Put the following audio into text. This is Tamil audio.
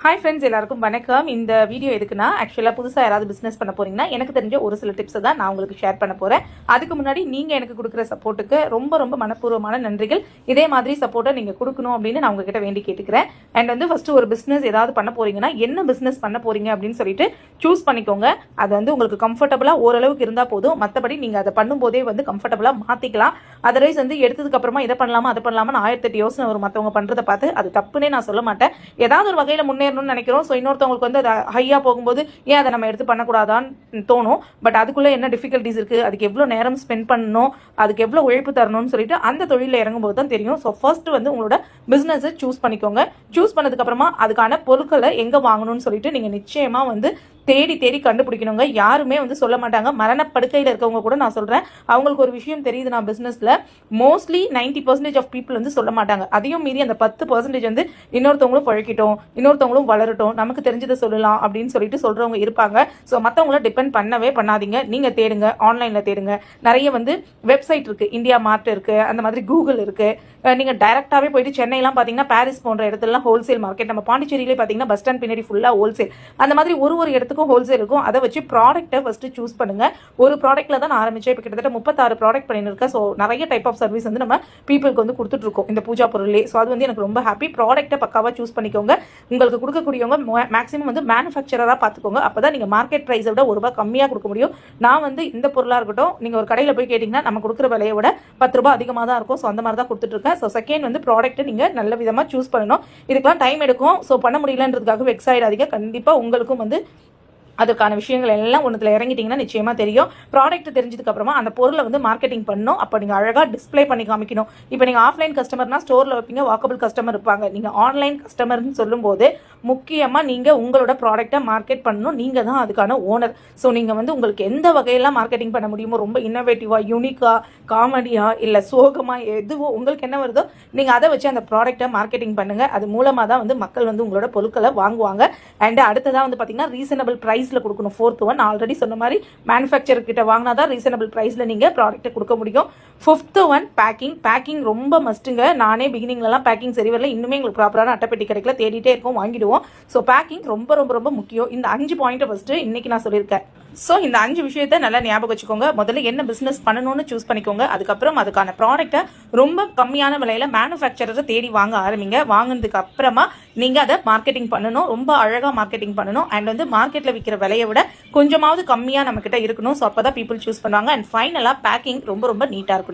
ஹாய் ஃப்ரெண்ட்ஸ், எல்லாருக்கும் வணக்கம். இந்த வீடியோ எதுக்குன்னா, ஆக்சுவலாக புதுசாக யாராவது பிஸ்னஸ் பண்ண போறீங்கன்னா எனக்கு தெரிஞ்ச ஒரு சில டிப்ஸை தான் நான் உங்களுக்கு ஷேர் பண்ண போகிறேன். அதுக்கு முன்னாடி நீங்கள் எனக்கு கொடுக்குற சப்போர்ட்டுக்கு ரொம்ப ரொம்ப மனப்பூர்வமான நன்றிகள். இதே மாதிரி சப்போர்ட்டை நீங்கள் கொடுக்கணும் அப்படின்னு நான் உங்ககிட்ட வேண்டி கேட்டுக்கிறேன். அண்ட் வந்து ஃபஸ்ட்டு ஒரு பிஸ்னஸ் ஏதாவது பண்ண போறீங்கன்னா என்ன பிஸ்னஸ் பண்ண போறீங்க அப்படின்னு சொல்லிட்டு சூஸ் பண்ணிக்கோங்க. அது வந்து உங்களுக்கு கம்ஃபர்டபுளாக ஓரளவுக்கு இருந்தால் போதும். மற்றபடி நீங்கள் அதை பண்ணும்போதே வந்து கம்ஃபர்டபுளாக மாற்றிக்கலாம். அதர்வைஸ் வந்து எடுத்ததுக்கு அப்புறமா இதை பண்ணலாமா அதை பண்ணலாமா 1008 யோசனை ஒரு மற்றவங்க பண்ணுறதை பார்த்து அது தப்புன்னே நான் சொல்ல மாட்டேன். ஏதாவது ஒரு வகையில் முன்னேறணும்னு நினைக்கிறோம். ஸோ இன்னொருத்தவங்களுக்கு வந்து அது ஹையாக போகும்போது ஏன் அதை நம்ம எடுத்து பண்ணக்கூடாதான்னு தோணும். பட் அதுக்குள்ளே என்ன டிஃபிகல்ட்டிஸ் இருக்குது, அதுக்கு எவ்வளோ நேரம் ஸ்பெண்ட் பண்ணணும், அதுக்கு எவ்வளோ உழைப்பு தரணும்னு சொல்லிட்டு அந்த தொழிலில் இறங்கும்போது தான் தெரியும். ஸோ ஃபர்ஸ்ட் வந்து உங்களோட பிஸ்னஸை சூஸ் பண்ணிக்கோங்க. சூஸ் பண்ணதுக்கப்புறமா அதுக்கான பொருட்களை எங்கே வாங்கணும்னு சொல்லிட்டு நீங்கள் நிச்சயமாக வந்து தேடி தேடி கண்டுபிடிக்கணுங்க. யாருமே வந்து சொல்ல மாட்டாங்க. மரணப்படுக்கையில் இருக்கவங்க கூட நான் சொல்கிறேன், அவங்களுக்கு ஒரு விஷயம் தெரியுது நான் பிஸ்னஸில் மோஸ்ட்லி 90% ஆஃப் பீப்புள் வந்து சொல்ல மாட்டாங்க. அதையும் மீறி அந்த 10% வந்து இன்னொருத்தவங்களும் பழக்கிட்டோம், இன்னொருத்தவங்களும் வளரட்டும், நமக்கு தெரிஞ்சதை சொல்லலாம் அப்படின்னு சொல்லிட்டு சொல்கிறவங்க இருப்பாங்க. ஸோ மற்றவங்கள டிபெண்ட் பண்ணவே பண்ணாதீங்க. நீங்கள் தேடுங்க, ஆன்லைனில் தேடுங்க. நிறைய வந்து வெப்சைட் இருக்குது, இந்தியா மார்ட் இருக்குது, அந்த மாதிரி கூகுள் இருக்குது. நீங்கள் டைரெக்டாகவே போயிட்டு சென்னைலாம் பார்த்தீங்கன்னா பாரிஸ் போன்ற இடத்துலலாம் ஹோல்சேல் மார்க்கெட், நம்ம பாண்டிச்சேரியிலே பார்த்தீங்கன்னா பஸ் ஸ்டாண்ட் பின்னாடி ஃபுல்லாக ஹோல்சேல், அந்த மாதிரி ஒரு இடத்துக்கும் ஹோல்சேல் இருக்கும். அதை வச்சு ப்ராடக்ட்டை ஃபர்ஸ்ட் சூஸ் பண்ணுங்க. ஒரு ப்ராடக்ட்ல தான் நான் ஆரம்பிச்சேன். இப்போ கிட்டத்தட்ட 36 ப்ராடக்ட் பண்ணியிருக்கேன். ஸோ நிறைய டைப் ஆஃப் சர்வீஸ் வந்து நம்ம பீப்புளுக்கு வந்து கொடுத்துட்டு இருக்கோம் இந்த பூஜா பொருளே. ஸோ அது வந்து எனக்கு ரொம்ப ஹாப்பி. ப்ராடக்ட்டை பக்காவாக சூஸ் பண்ணிக்கோங்க. உங்களுக்கு கொடுக்கக்கூடியவங்க மேக்ஸிமம் வந்து மேனுஃபேக்சராக பார்த்துக்கோங்க. அப்போ தான் நீங்கள் மார்க்கெட் ப்ரைஸை விட ₹1 கம்மியாக கொடுக்க முடியும். நான் வந்து இந்த பொருளாக இருக்கட்டும், நீங்கள் ஒரு கடையில் போய் கேட்டிங்கன்னா நம்ம கொடுக்குற விலையை விட ₹10 அதிகமாக தான் இருக்கும். ஸோ அந்த மாதிரி தான் கொடுத்துட்ருக்கேன். ஸோ செகண்ட் வந்து ப்ராடக்ட்டை நீங்கள் நல்ல விதமாக சூஸ் பண்ணணும். இதுக்கெல்லாம் டைம் எடுக்கும். ஸோ பண்ண முடியலன்றதுக்காக வெக்ஸ் ஆகிடாதீங்க. கண்டிப்பாக உங்களுக்கும் வந்து அதுக்கான விஷயங்கள் எல்லாம் ஒன்றுல இறங்கிட்டீங்கன்னா நிச்சயமா தெரியும். ப்ராடக்ட் தெரிஞ்சதுக்கு அப்புறமா அந்த பொருளை வந்து மார்க்கெட்டிங் பண்ணணும். அப்போ நீங்கள் அழகாக டிஸ்பிளே பண்ணி காமிக்கணும். இப்போ நீங்கள் ஆஃப்லைன் கஸ்டமர்னா ஸ்டோரில் வைப்பீங்க, வாக்கபிள் கஸ்டமர் இருப்பாங்க. நீங்கள் ஆன்லைன் கஸ்டமர்னு சொல்லும்போது முக்கியமாக நீங்கள் உங்களோட ப்ராடக்டை மார்க்கெட் பண்ணணும். நீங்கள் தான் அதுக்கான ஓனர். ஸோ நீங்கள் வந்து உங்களுக்கு எந்த வகையெல்லாம் மார்க்கெட்டிங் பண்ண முடியுமோ, ரொம்ப இன்னோவேட்டிவாக, யூனிக்காக, காமெடியாக, இல்லை சோகமாக, எதுவோ உங்களுக்கு என்ன வருதோ நீங்கள் அதை வச்சு அந்த ப்ராடக்ட்டை மார்க்கெட்டிங் பண்ணுங்கள். அது மூலமாக தான் வந்து மக்கள் வந்து உங்களோட பொருட்களை வாங்குவாங்க. அண்ட் அடுத்ததாக வந்து பார்த்தீங்கன்னா ரீசனபிள் ப்ரைஸ் கொடுக்கணும். ஃபோர்த் ஒன் ஆல்ரெடி சொன்ன மாதிரி மேனுஃபேக்சர் கிட்ட வாங்கினா தான் ரீசனபிள் பிரைஸ்ல நீங்க ப்ராடக்ட்டை கொடுக்க முடியும். ஃபிஃப்த் ஒன் பேக்கிங் ரொம்ப மஸ்ட்டுங்க. நானே பிகினிங்லலாம் பேக்கிங் சரி வரல, இன்னுமே எங்களுக்கு ப்ராப்பரான அட்டைப்பெட்டி கிடைக்கல, தேடிட்டே இருக்கோம், வாங்கிடுவோம். ஸோ பேக்கிங் ரொம்ப ரொம்ப ரொம்ப முக்கியம். இந்த 5 பாயிண்ட்டை ஃபர்ஸ்ட் இன்னைக்கு நான் சொல்லியிருக்கேன். ஸோ இந்த 5 விஷயத்தை நல்லா ஞாபகம் வச்சுக்கோங்க. முதல்ல என்ன பிஸ்னஸ் பண்ணணும்னு சூஸ் பண்ணிக்கோங்க. அதுக்கப்புறம் அதுக்கான ப்ராடக்ட்டை ரொம்ப கம்மியான விலையில மேனுஃபேக்சரரை தேடி வாங்க ஆரம்பிங்க. வாங்கினதுக்கு அப்புறமா நீங்க அதை மார்க்கெட்டிங் பண்ணணும். ரொம்ப அழகா மார்க்கெட்டிங் பண்ணணும். அண்ட் வந்து மார்க்கெட்ல விற்கிற விலையை விட கொஞ்சமாவது கம்மியா நம்ம கிட்ட இருக்கணும். ஸோ அப்பதான் பீப்புள் சூஸ் பண்ணுவாங்க. அண்ட் ஃபைனலா பேக்கிங் ரொம்ப ரொம்ப நீட்டா இருக்கணும்.